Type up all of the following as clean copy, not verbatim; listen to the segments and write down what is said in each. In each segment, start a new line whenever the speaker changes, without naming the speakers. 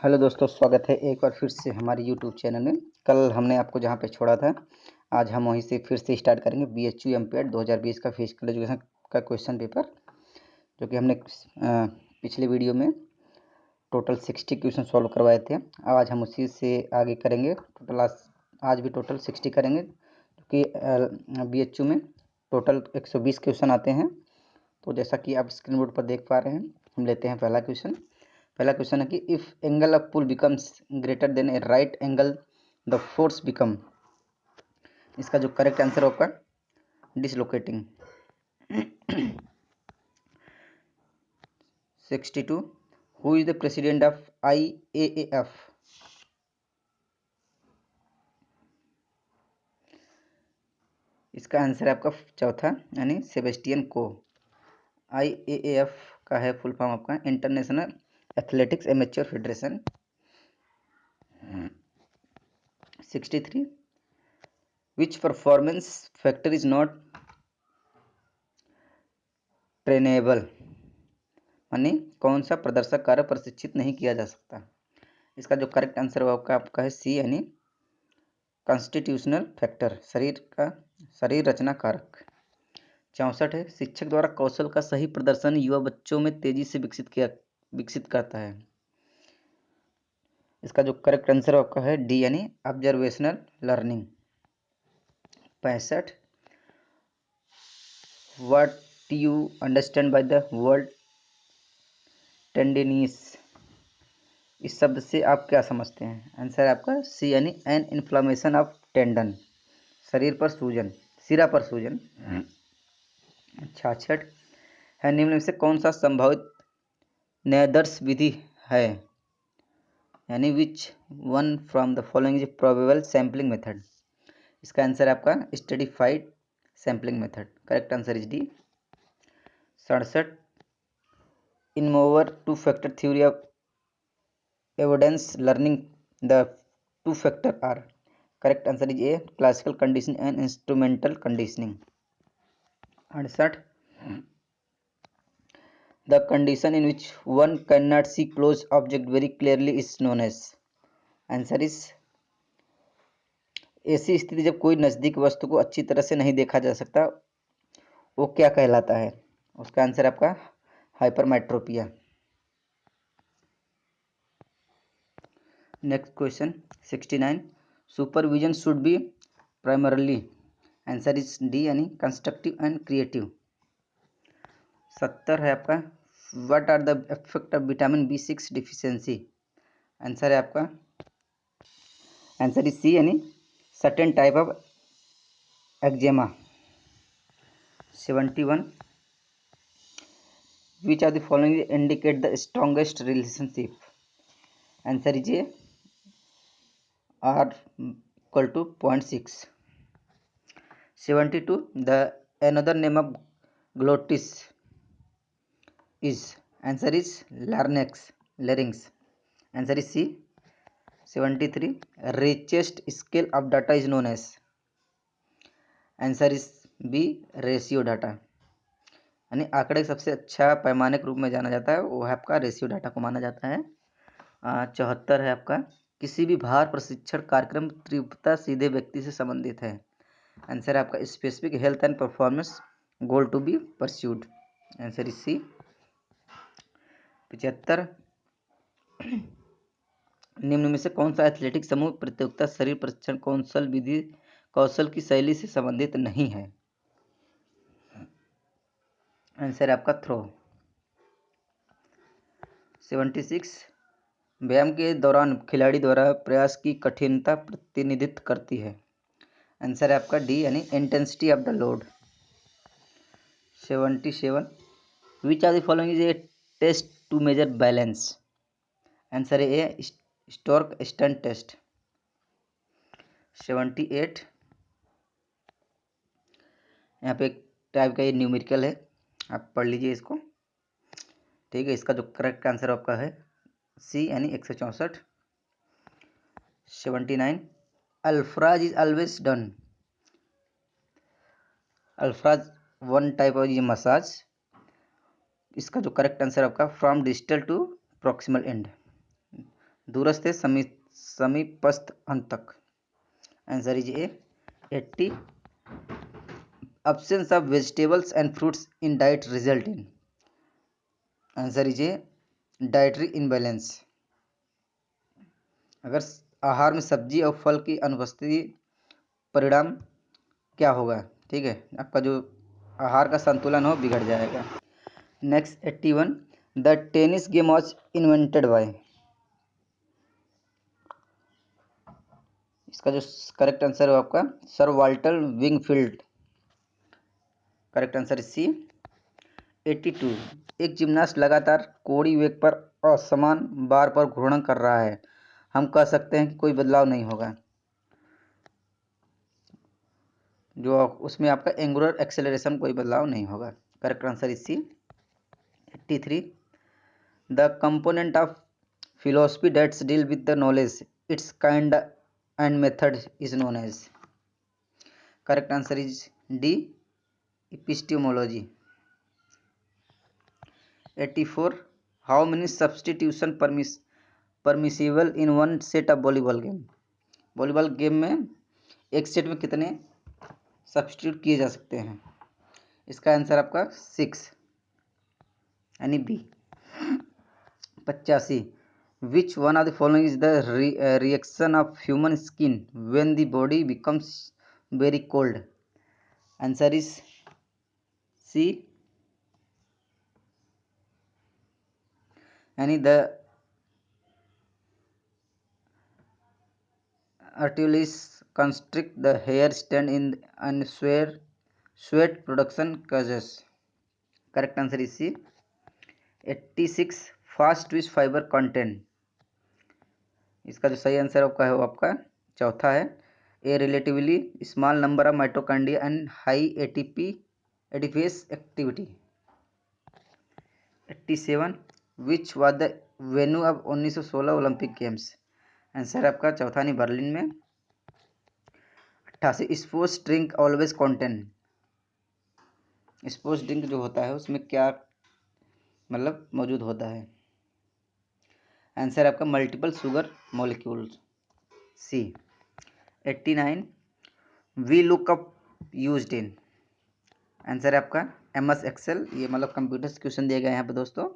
Hello दोस्तों, स्वागत है एक बार फिर से हमारे यूट्यूब चैनल में। कल हमने आपको जहां पे छोड़ा था, आज हम वहीं से फिर से स्टार्ट करेंगे BHU एमपीएड 2020 का फिजिकल एजुकेशन का क्वेश्चन पेपर, जो कि हमने पिछले वीडियो में टोटल 60 क्वेश्चन सॉल्व करवाए थे। आज हम उसी से आगे करेंगे। टोटल आज भी टोटल 60 करेंगे, क्योंकि BHU में टोटल 120 क्वेश्चन आते हैं। तो जैसा कि आप स्क्रीन बोर्ड पर देख पा रहे हैं, हम लेते हैं पहला क्वेश्चन है कि if angle of pull becomes greater than a right angle the force become. इसका जो करेक्ट आंसर होगा dislocating. 62 who is the president of IAAF? इसका आंसर है आपका चौथा, यानी सेबेस्टियन को। IAAF का है फुल फॉर्म आपका international athletics amateur federation. 63 which performance factor is not trainable, यानी कौन सा प्रदर्शक कार्य प्रशिक्षित नहीं किया जा सकता। इसका जो करेक्ट आंसर होगा आपका है सी, यानी कॉन्स्टिट्यूशनल फैक्टर, शरीर रचना कारक। 64 है शिक्षक द्वारा कौशल का सही प्रदर्शन युवा बच्चों में तेजी से विकसित करता है। इसका जो करेक्ट आंसर आपका है डी, यानी observational learning. 65 what you understand by the word tendency? इस शब्द से आप क्या समझते हैं? आंसर है आपका सी, यानी एन इन्फ्लामेशन ऑफ टेंडन, शरीर पर सूजन, सिरा पर सूजन। 66 है निम्न में से कौन सा संभावित न्यायादर्श विधि है, यानी which one from the following is probable sampling method? इसका आंसर है आपका stratified sampling method. Correct answer is D. 67 in Mowrer two factor theory of avoidance learning the two factor are. Correct answer is A classical conditioning and instrumental conditioning. 68 the condition in which one can not see close object very clearly is known as. Answer is ऐसी स्थिति जब कोई नजदीक वस्तु को अच्छी तरह से नहीं देखा जा सकता, वो क्या कहलाता है? उसका आंसर आपका hypermetropia. Next question 69 supervision should be primarily. Answer is D, यानी कंस्ट्रक्टिव एंड क्रिएटिव। 70 है आपका what are the effect of vitamin B6 deficiency? Answer है आपका आंसर इज सी, यानी certain type of eczema. 71 which are the following indicate the strongest relationship? Answer is A R equal to 0.6. 72 the another name of glottis is? Answer is larynx. Answer is C. 73 richest scale of data is known as? Answer is B, ratio data, यानी आंकड़े सबसे अच्छा पैमाने के रूप में जाना जाता है, वो है आपका रेशियो डाटा को माना जाता है। 74 है आपका किसी भी भार प्रशिक्षण कार्यक्रम तीव्रता सीधे व्यक्ति से संबंधित है। आंसर है आपका specific health and performance goal to be pursued. Answer is C. 75 निम्न में से कौन सा एथलेटिक समूह प्रतियोगिता शरीर प्रशिक्षण कौशल की शैली से संबंधित नहीं है? आंसर है आपका थ्रो। 76 व्यायाम के दौरान खिलाड़ी द्वारा प्रयास की कठिनता प्रतिनिधित्व करती है। आंसर है आपका डी, यानी intensity of the load. 77 which are the following is a test to measure balance? Answer है ए स्टोर्क स्टंट टेस्ट। 78 यहाँ पे एक टाइप का ये न्यूमेरिकल है, आप पढ़ लीजिए इसको, ठीक है। इसका जो करेक्ट आंसर आपका है सी, यानी 164। 79 effleurage is always done. Effleurage one type of ये मसाज। इसका जो करेक्ट आंसर आपका from distal to proximal end. दूरस्थ से समीपस्थ अंत तक। Answer is A 80। absence of vegetables and fruits in diet result in। Answer is A dietary imbalance. अगर आहार में सब्जी और फल की अनुपस्थिति परिणाम क्या होगा? ठीक है, आपका जो आहार का संतुलन हो बिगड़ जाएगा। Next 81, the tennis game was invented by. इसका जो करेक्ट आंसर है आपका sir Walter Wingfield. Correct answer is C. 82, एक जिम्नास्ट लगातार कोड़ी वेग पर असमान बार पर घूर्णन कर रहा है, हम कह सकते हैं कि कोई बदलाव नहीं होगा। जो उसमें आपका एंगुलर एक्सेलरेशन कोई बदलाव नहीं होगा। Correct answer is C. 83, the component of philosophy that deal with the knowledge, its kind and method is known as। correct answer is D, epistemology। 84, how many substitution permissible in one set of volleyball game। Volleyball game में एक set में कितने substitute किए जा सकते हैं? इसका answer आपका 6 यानी B. 85, which one of the following is the reaction of human skin when the body becomes very cold? Answer is C, यानी the arteries constrict, the hair stand in and sweat production causes। correct answer is C। 86, fast twitch fiber content। इसका जो सही answer आपका है वो आपका चौथा है, a relatively small number of mitochondria and high ATP एडिपेस activity. 87, which was the venue of 1916 Olympic games. Answer आपका चौथा नहीं बर्लिन में। 88, sports drink always contain. Sports drink जो होता है उसमें क्या मतलब मौजूद होता है? आंसर आपका multiple sugar molecules, C. 89, we look up used in. Answer है आपका MS एक्सेल। ये मतलब कंप्यूटर से क्वेश्चन दिए गए हैं यहाँ पे दोस्तों।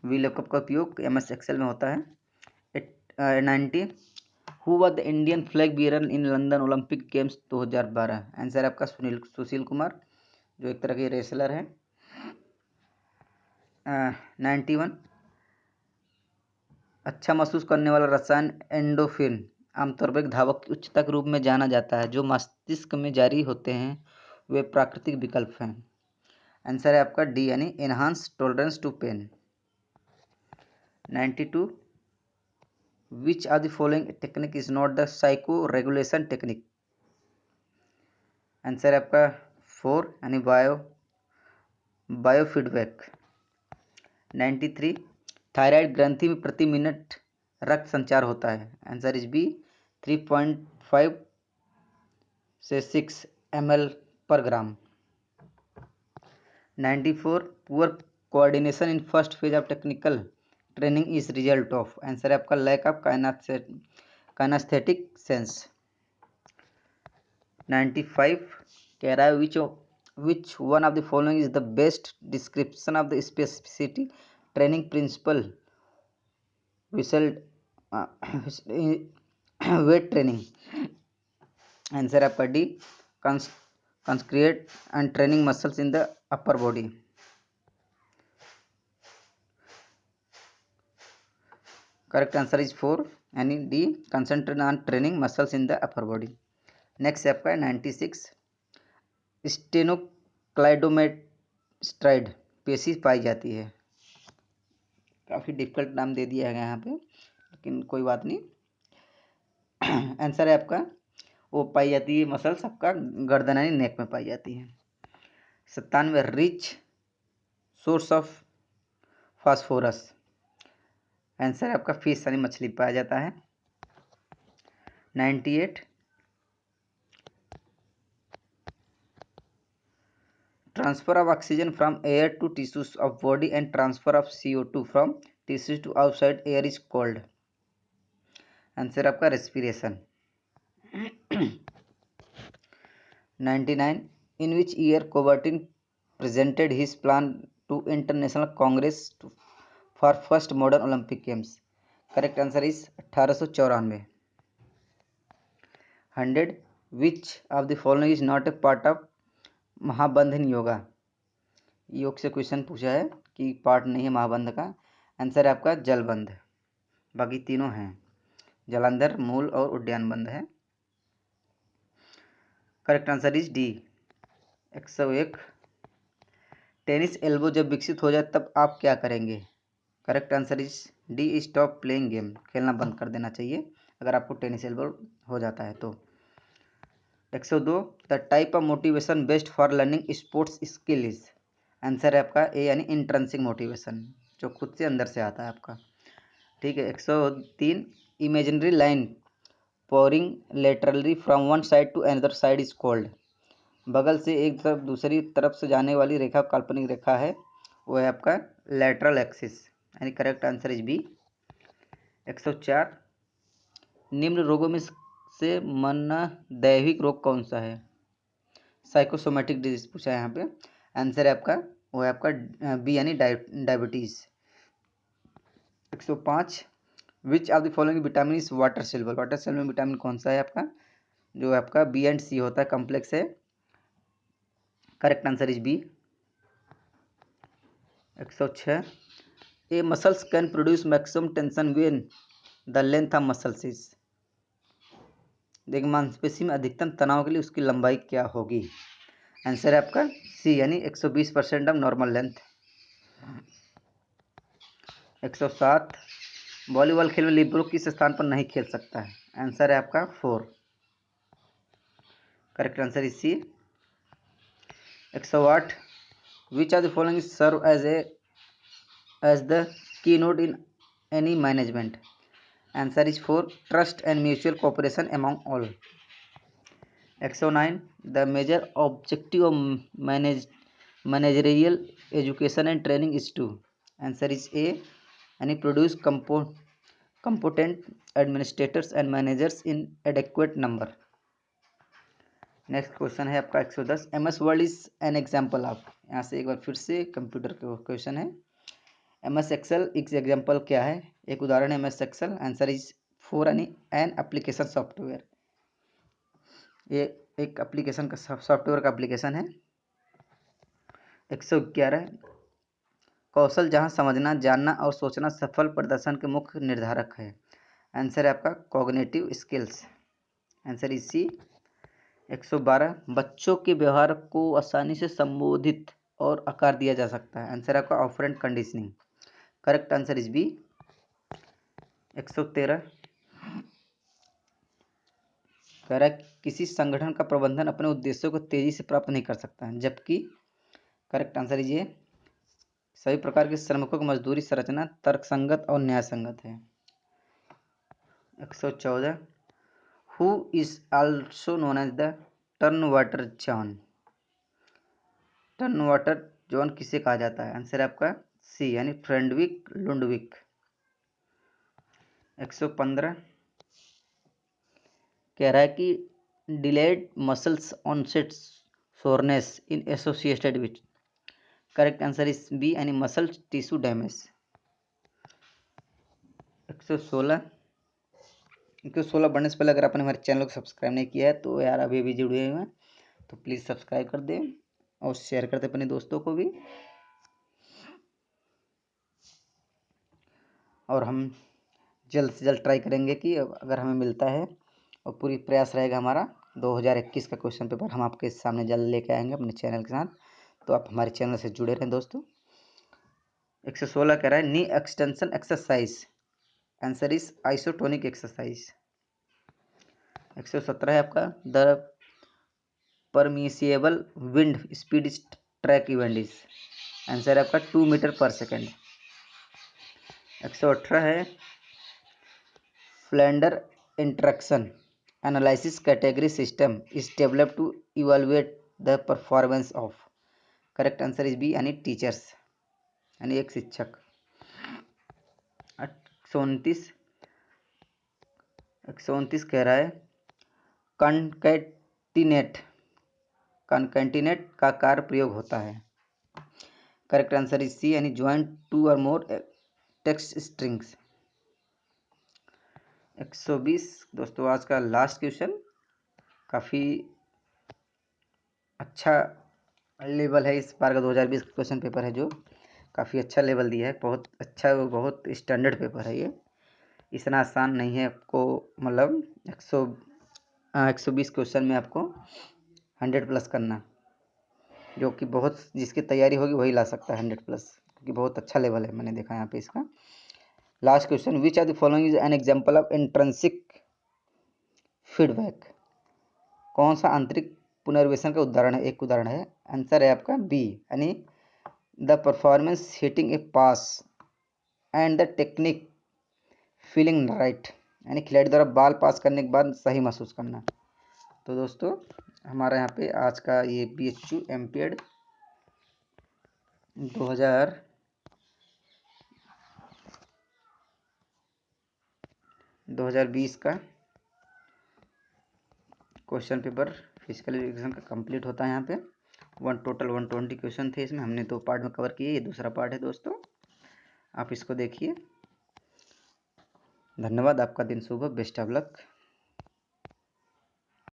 वी लुकअप का उपयोग MS एक्सेल में होता है। 90, who was the Indian flag bearer in London Olympic games 2012। Answer है आपका सुशील कुमार, जो एक तरह के रेसलर हैं। 91, अच्छा महसूस करने वाला रसायन एंडोफिन आमतौर पर एक धावक की उच्चता के रूप में जाना जाता है, जो मस्तिष्क में जारी होते हैं वे प्राकृतिक विकल्प हैं। आंसर है आपका डी यानी enhance tolerance to pain. 92, which are the following technique is not the psycho regulation technique. Answer है आपका 4 यानी बायोफीडबैक। 93, थायराइड ग्रंथि में प्रति मिनट रक्त संचार होता है। आंसर इज बी 3.5 से 6 ml पर ग्राम। 94, poor coordination in first phase of technical training is result of. Answer है आपका लैक ऑफ काइनेस्थेटिक सेंस। 95, कह रहा है which one of the following is the best description of the specificity training principle whistle weight training। Answer आपका D consecrate and training muscles in the upper body। Correct answer is 4 यानी D concentrate on training muscles in the upper body. Next आपका 96, स्टेनोक्लाइडोमेस्ट्राइड पेशी पाई जाती है। काफ़ी difficult नाम दे दिया है यहाँ पे, लेकिन कोई बात नहीं। आंसर है आपका वो पाई जाती है मसल्स आपका गर्दन यानी नेक में पाई जाती है। 97, rich source of phosphorus. Answer है आपका फिश यानी मछली पाया जाता है। 98, transfer of oxygen from air to tissues of body and transfer of CO2 from tissues to outside air is called. Answer आपका respiration. 99 in which year Coubertin presented his plan to International Congress for first modern Olympic Games? Correct answer is 1894. 100 which of the following is not a part of Mahabandhan yoga? योग से question पूछा है कि part नहीं है महाबंध का। Answer है आपका जलबंध, बाकी तीनों हैं। जलांधर, मूल और उद्यान बंध है। Correct answer is D 101 tennis elbow जब विकसित हो जाए तब आप क्या करेंगे? Correct answer is D stop playing game, खेलना बंद कर देना चाहिए अगर आपको टेनिस एल्बो हो जाता है तो। 102 the type of motivation best for learning sports skill is. Answer है आपका ए यानी इंट्रेंसिक मोटिवेशन, जो खुद से अंदर से आता है आपका। ठीक है। 103 imaginary line pouring laterally from one side to another side is called. बगल से एक तरफ दूसरी तरफ से जाने वाली रेखा काल्पनिक रेखा है, वो है आपका लेटरल एक्सिस, यानी करेक्ट आंसर इज बी। 104 निम्न रोगों में से मना दैविक रोग कौन सा है? साइकोसोमेटिक डिजीज पूछा है यहाँ पे। आंसर है आपका वो है आपका बी यानी diabetes. 105 which of the following vitamin is water soluble. Water soluble vitamin कौन सा है आपका? जो आपका बी एंड सी होता है, कम्प्लेक्स है। Correct answer is B. 106 a muscles can produce maximum tension when the length of muscles is. देखिए मांसपेशी में अधिकतम तनाव के लिए उसकी लंबाई क्या होगी? आंसर है आपका सी यानी 120% ऑफ नॉर्मल लेंथ। 107 वॉलीबॉल खेल में लिबरो किस स्थान पर नहीं खेल सकता है? आंसर है आपका 4। Correct answer is C. 108 which of the following serve as the key note in any management. Answer is 4 trust and mutual cooperation among all. 109 the major objective of managerial education and training is to. Answer is A यानी produce competent administrators and managers in adequate number। Next question है आपका 110 MS word is an example of. यहाँ से एक बार फिर से computer का question है। MS एक्सेल एक एग्जाम्पल क्या है? एक उदाहरण है MS एक्सेल। आंसर इज 4 यानी एन एप्लीकेशन सॉफ्टवेयर। ये एक एप्लीकेशन का सॉफ्टवेयर का एप्लीकेशन है। 111 कौशल जहाँ समझना, जानना और सोचना सफल प्रदर्शन के मुख्य निर्धारक है। आंसर है आपका cognitive skills. Answer is C. 112 बच्चों के व्यवहार को आसानी से संबोधित और आकार दिया जा सकता है। आंसर है आपका operant conditioning. Correct answer is B. 113 कह रहा है किसी संगठन का प्रबंधन अपने उद्देश्यों को तेजी से प्राप्त नहीं कर सकता है, जबकि करेक्ट आंसर इज ये सभी प्रकार के श्रमिकों की मजदूरी संरचना तर्कसंगत और न्यायसंगत है। 114 who is also known as the Turnwater John. Turnwater John किसे कहा जाता है? आंसर है आपका सी यानी फ्रेडरिक लुडविग। 115 कह रहा है कि delayed muscles onset soreness in associated with. Correct answer is B यानी मसल टिश्यू डैमेज। 116 बढ़ने से पहले अगर आपने हमारे चैनल को सब्सक्राइब नहीं किया है तो यार अभी भी जुड़े हुए हैं तो प्लीज़ सब्सक्राइब कर दें और शेयर कर दें अपने दोस्तों को भी। और हम जल्द से जल्द ट्राई करेंगे कि अगर हमें मिलता है और पूरी प्रयास रहेगा हमारा 2021 का क्वेश्चन पेपर हम आपके सामने जल्द लेके आएंगे अपने चैनल के साथ। तो आप हमारे चैनल से जुड़े रहें दोस्तों। 116 कह रहा है knee extension exercise. Answer is isotonic exercise. 117 है आपका the permissible wind speed track event is. Answer है आपका 2 मीटर पर सेकेंड। 118 है Flanders interaction analysis category system is develop to evaluate the performance of. Correct answer is B यानी teachers यानी एक शिक्षक। 129 कह रहा है कॉन्कैटिनेट का कार्य प्रयोग होता है। करेक्ट आंसर इज सी, यानी ज्वाइन 2 और मोर टेक्स्ट स्ट्रिंग्स। 120 दोस्तों आज का लास्ट क्वेश्चन, काफ़ी अच्छा लेवल है। इस बार का 2020 का क्वेश्चन पेपर है जो काफ़ी अच्छा लेवल दिया है, बहुत अच्छा, बहुत स्टैंडर्ड पेपर है ये। इतना आसान नहीं है आपको, मतलब 120 क्वेश्चन में आपको 100+ करना, जो कि बहुत, जिसकी तैयारी होगी वही ला सकता है 100+, क्योंकि बहुत अच्छा लेवल है मैंने देखा यहाँ पे इसका। Last question, which are the following is an example of intrinsic feedback. कौन सा आंतरिक पुनर्वेशन का उदाहरण है, एक उदाहरण है। आंसर है आपका बी, यानी the performance hitting a pass and the technique feeling right, यानी खिलाड़ी द्वारा बॉल पास करने के बाद सही महसूस करना। तो दोस्तों हमारा यहाँ पे आज का ये BHU एमपीएड 2020 का क्वेश्चन पेपर फिजिकल एजुकेशन का कंप्लीट होता है। यहाँ पे टोटल 120 क्वेश्चन थे, इसमें हमने 2 पार्ट में कवर किए, ये दूसरा पार्ट है दोस्तों, आप इसको देखिए। धन्यवाद, आपका दिन शुभ हो, बेस्ट ऑफ लक।